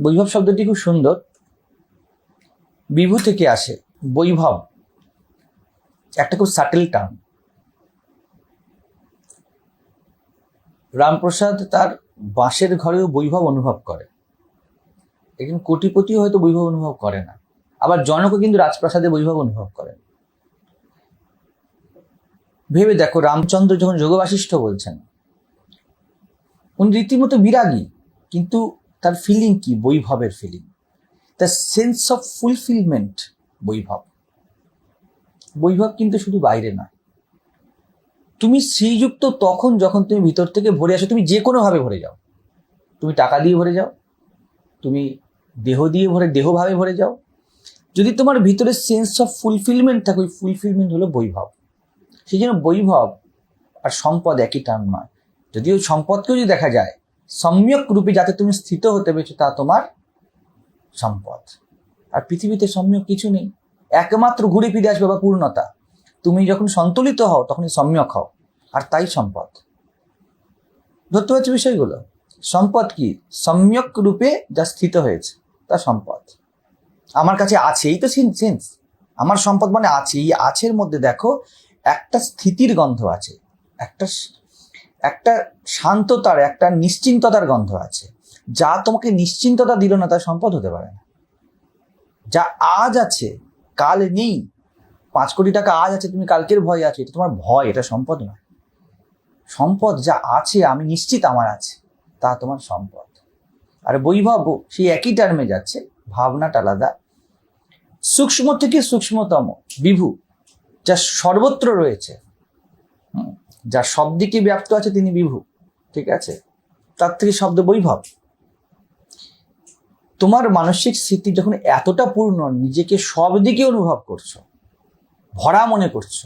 বৈভব শব্দটি খুব সুন্দর, বিভু থেকে আসে। বৈভব একটা খুব সাটেল টার্ম। রামপ্রসাদ তার বাঁশের ঘরেও বৈভব অনুভব করে, একজন কোটিপতিও হয়তো বৈভব অনুভব করে না, আবার জনকও কিন্তু রাজপ্রাসাদে বৈভব অনুভব করেন। ভেবে দেখো, রামচন্দ্র যখন যোগ বাশিষ্ঠ বলছেন, উনি রীতিমতো বিরাগী, কিন্তু তার ফিলিং কি? বৈভবের feeling, the sense of fulfilment. Vaibhav Vaibhav কিন্তু শুধু বাইরে নয়, তুমি শ্রীযুক্ত তখন যখন তুমি ভিতর থেকে ভরে আসো। তুমি যে কোনো ভাবে ভরে যাও, তুমি টাকা দিয়ে ভরে যাও, তুমি দেহ দিয়ে দেহভাবে ভরে যাও। যদি তোমার ভিতরে সেন্স অফ ফুলফিলমেন্ট থাকে, ওই ফুলফিলমেন্ট হলো বৈভব। সেই জন্য বৈভব আর সম্পদ একই টার্ম নয়। যদিও সম্পদকেও যদি দেখা যায় সম্যক রূপে যাতে তুমি স্থিত হতে পেরেছো, তা তোমার সম্পদ। আর পৃথিবীতে সম্যক কিছু নেই, একমাত্র ঘুরে ফিরে আসবে বা পূর্ণতা। তুমি যখন সন্তুলিত হও তখনই সম্যক হও, আর তাই সম্পদ। ধরতে পারছো বিষয়গুলো? সম্পদ কি? সম্যক রূপে যা স্থিত হয়েছে তা সম্পদ। আমার কাছে আছে, এই তো সেন্স। আমার সম্পদ মানে আছে। এই আছের মধ্যে দেখো একটা স্থিতির গন্ধ আছে, একটা শান্ততার, একটা নিশ্চিন্ততার গন্ধ আছে। যা তোমাকে নিশ্চিন্ততা দিল না, তা সম্পদ হতে পারে না। যা আজ আছে কাল নেই, 5 কোটি টাকা আজ আছে, তুমি কালকের ভয় আছে, এটা তোমার ভয়, এটা সম্পদ নয়। সম্পদ যা আছে, আমি নিশ্চিত আমার আছে, তা তোমার সম্পদ। আর বৈভব সেই একই টার্মে যাচ্ছে, ভাবনাটা আলাদা। সূক্ষ্ম থেকে সূক্ষ্মতম বিভু, যা সর্বত্র রয়েছে, যা সব দিকে ব্যাপ্ত আছে, তিনি বিভু। ঠিক আছে, তার থেকে শব্দ বৈভব। তোমার মানসিক স্থিতি যখন এতটা পূর্ণ, নিজেকে সব দিকে অনুভব করছো, ভরা মনে করছো,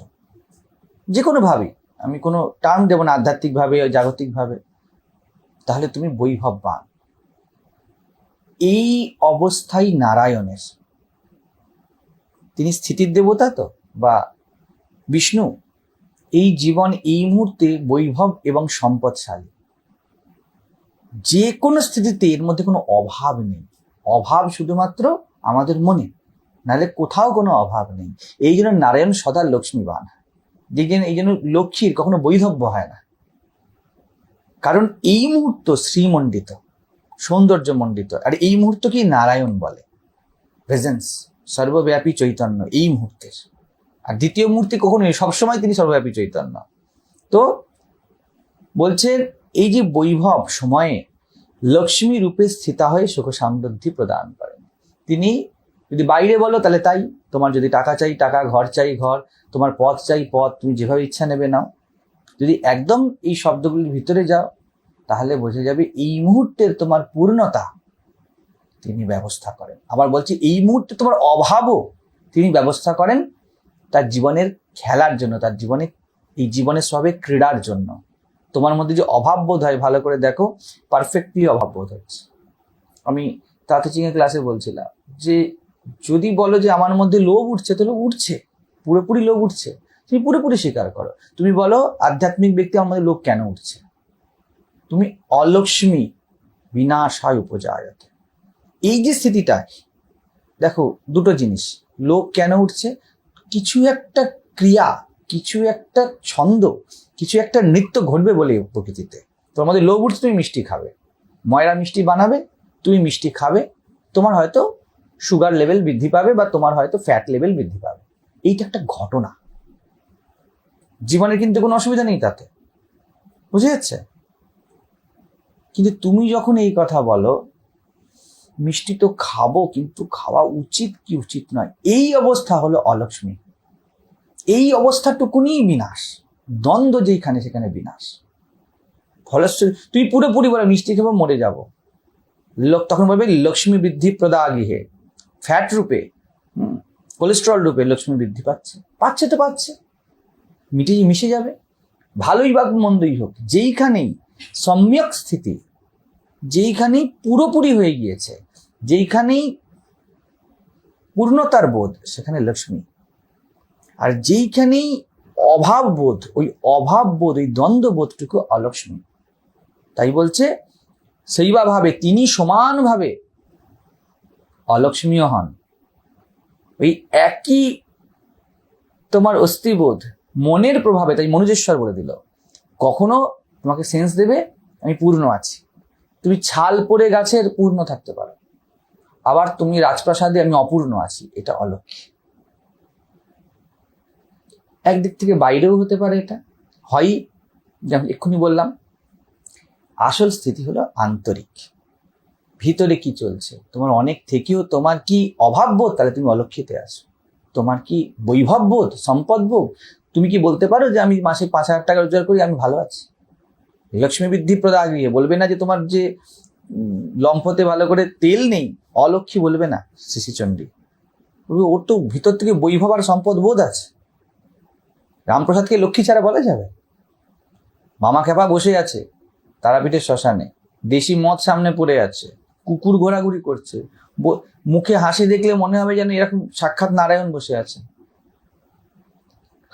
যে কোনো ভাবে, আমি কোনো টার্ম দেব না, আধ্যাত্মিকভাবে জাগতিকভাবে, তাহলে তুমি বৈভববান। এই অবস্থাই নারায়ণের। তিনি স্থিতির দেবতা তো, বা বিষ্ণু। এই জীবন এই মুহূর্তে বৈভব এবং সম্পদশালী। যে কোনো স্থিতিতে এর মধ্যে কোনো অভাব নেই। অভাব শুধুমাত্র আমাদের মনে, নাহলে কোথাও কোনো অভাব নেই। এই জন্য নারায়ণ সদা লক্ষ্মীবান। এই জন্য লক্ষ্মীর কখনো বৈধব্য হয় না, কারণ এই মুহূর্ত শ্রীমণ্ডিত, সৌন্দর্যমণ্ডিত। আর এই মুহূর্তকে নারায়ণ বলে, প্রেজেন্স, সর্বব্যাপী চৈতন্য এই মুহূর্তের। আর দ্বিতীয় মূর্তি কখনোই, সবসময় তিনি সর্বব্যাপী চৈতন্য। তো বলছেন, এই যে বৈভব সময়ে লক্ষ্মী রূপে স্থিতা হয়ে সুখ সমৃদ্ধি প্রদান করেন তিনি। যদি বাইরে বলো তাহলে তাই, তোমার যদি টাকা চাই টাকা, ঘর চাই ঘর, তোমার পদ চাই পদ, তুমি যেভাবে ইচ্ছা নেবে নাও। যদি একদম এই শব্দগুলির ভিতরে যাও, তাহলে বোঝা যাবে এই মুহূর্তের তোমার পূর্ণতা তিনি ব্যবস্থা করেন। আবার বলছি, এই মুহূর্তে তোমার অভাবও তিনি ব্যবস্থা করেন তার জীবনের খেলার জন্য, তার জীবনে, এই জীবনের সবে ক্রীড়ার জন্য। তোমার মধ্যে যে অভাব বোধ হয়, ভালো করে দেখো, পারফেক্টলি অভাব বোধ হচ্ছে। আমি তাতে চিংয়ে ক্লাসে বলছিলাম যে যদি বলো যে আমার মধ্যে লোভ উঠছে, তাহলে উঠছে, পুরোপুরি লোভ উঠছে, তুমি পুরোপুরি স্বীকার করো। তুমি বলো আধ্যাত্মিক ব্যক্তি, আমার মধ্যে লোভ কেন উঠছে? তুমি অলক্ষ্মী বিনাশায় উপজায়তে, এই যে স্থিতিটা, দেখো দুটো জিনিস। লোভ কেন উঠছে? কিছু একটা ক্রিয়া, কিছু একটা ছন্দ, কিছু একটা নৃত্য ঘটবে বলে প্রকৃতিতে তোমার মধ্যে লোভ উঠছে। তুমি মিষ্টি খাবে, ময়রা মিষ্টি বানাবে, তুমি মিষ্টি খাবে, তোমার হয়তো সুগার লেভেল বৃদ্ধি পাবে, বা তোমার হয়তো ফ্যাট লেভেল বৃদ্ধি পাবে। এইটা একটা ঘটনা, জীবনের কিন্তু কোনো অসুবিধা নেই তাতে, বুঝে যাচ্ছে? কিন্তু তুমি যখন এই কথা বলো, মিষ্টি তো খাবো, কিন্তু খাওয়া উচিত কি উচিত নয়, এই অবস্থা হলো অলক্ষ্মী। এই অবস্থাটুকুনি বিনাশ, দ্বন্দ্ব যেখানে সেখানে বিনাশ। ফলস্বরূপ তুই পুরোপুরি বলে মিষ্টি খাবো, মরে যাব, লোক তখন বলবে লক্ষ্মী বৃদ্ধি প্রদা গৃহে। ফ্যাট রূপে, কোলেস্ট্রল রূপে লক্ষ্মী বৃদ্ধি পাচ্ছে তো পাচ্ছে, মিশে যাবে। ভালোই বা মন্দই হোক, যেইখানেই সম্যক স্থিতি, যেইখানেই পুরোপুরি হয়ে গিয়েছে, যেইখানেই পূর্ণতার বোধ, সেখানে লক্ষ্মী। আর যেইখানেই অভাব বোধ, ওই অভাব বোধ, ওই দ্বন্দ্ব বোধটুকু অলক্ষ্মী। তাই বলছে সেইবা ভাবে তিনি সমানভাবে অলক্ষ্মীও হন। ওই একই তোমার অস্থিবোধ মনের প্রভাবে, তাই মনুজেশ্বর বলে দিল, কখনো তোমাকে সেন্স দেবে আমি পূর্ণ আছি। তুমি ছাল পড়ে গাছের পূর্ণ থাকতে পারো, আবার তুমি রাজপ্রাসাদে আমি অপূর্ণ আছি, এটা অলক্ষ্মী। একদিক থেকে বাইরেও হতে পারে, এটা হয় যেমন এক্ষুনি বললাম, আসল স্থিতি হলো আন্তরিক, ভিতরে কি চলছে তোমার, অনেক থেকেও তোমার কি অভাববোধ, তাহলে তুমি অলক্ষিতে আসো। তোমার কি বৈভববোধ, সম্পদবোধ, তুমি কি বলতে পারো যে আমি মাসে 5,000 টাকা রোজগার করি, আমি ভালো আছি? লক্ষ্মী বৃদ্ধি প্রদা গিয়ে বলবে না যে তোমার যে লম্ফতে ভালো করে তেল নেই, অলক্ষ্মী বলবে না শিশিচণ্ডী। ওর তো ভিতর থেকে বৈভব আর সম্পদ বোধ আছে। রামপ্রসাদকে লক্ষ্মী ছাড়া বলা যাবে? মামা খেপা বসে আছে তারাপীঠের শ্মশানে, দেশি মদ সামনে পড়ে আছে, কুকুর ঘোরাঘুরি করছে, মুখে হাসি দেখলে মনে হবে যেন এরকম সাক্ষাৎ নারায়ণ বসে আছে।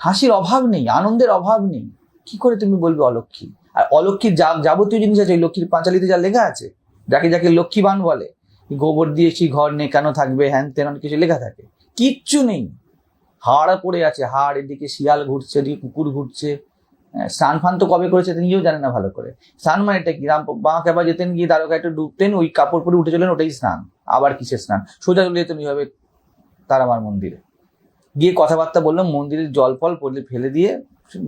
হাসির অভাব নেই, আনন্দের অভাব নেই, কি করে তুমি বলবে অলক্ষ্মী? আর অলক্ষ্মীর যাবতীয় জিনিস আছে, লক্ষ্মীর পাঁচালিতে যা লেখা আছে, যাকে যাকে লক্ষ্মীবান বলে, গোবর দিয়েছি ঘর নেকানো থাকবে, হ্যান তেন অনেক কিছু লেখা থাকে, কিচ্ছু নেই। হাড় পড়ে আছে, হাড়, এদিকে শিয়াল ঘুরছে, এদিকে কুকুর ঘুরছে। স্নান ফান তো কবে করেছে নিজেও জানে না ভালো করে। স্নান মানে এটা কি? বাঁক এবার যেতেন, গিয়ে দ্বারকা একটু ডুবতেন, ওই কাপড় পরে উঠে চলেন, ওটাই স্নান। আবার কিসের স্নান? সোজা চলে যেতেন এইভাবে তারামার মন্দিরে, গিয়ে কথাবার্তা বললাম, মন্দিরের জল ফল পড়লে ফেলে দিয়ে,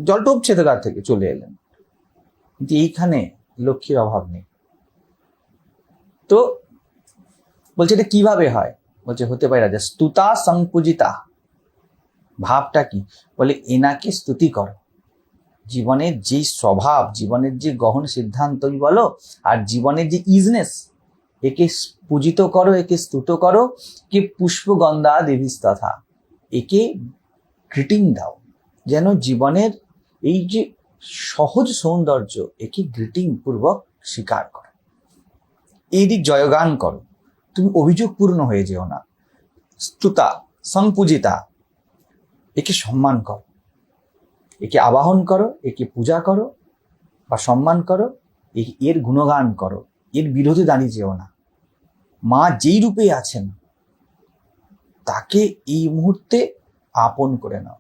জল টপছে তো তার থেকে, চলে এলেন। কিন্তু এইখানে লক্ষ্মীর অভাব নেই। তো বলছে এটা কিভাবে হয়? বলছে হতে পারে রাজা স্তুতা সংপূজিতা। ভাবটা কি? বলে এনাকে স্তুতি করো, জীবনের যে স্বভাব, জীবনের যে গহন সিদ্ধান্তই বলো, আর জীবনের যে ইজনেস, একে পূজিত করো, একে স্তুত করো, কে পুষ্পগন্ধা দেবীস্তথা, একে গ্রিটিং দাও, যেন জীবনের এই যে সহজ সৌন্দর্য, একে গ্রিটিং পূর্বক স্বীকার করো, এই দিক জয়গান করো, তুমি অভিযোগ পূর্ণ হয়ে যেও না। স্তুতা সংপূজিতা, একে সম্মান করো, একে আবাহন করো, একে পূজা করো বা সম্মান করো, এর গুণগান করো, এর বিরোধে দাঁড়িয়ে যেও না। মা যেই রূপে আছেন তাকে এই মুহূর্তে আপন করে নাও,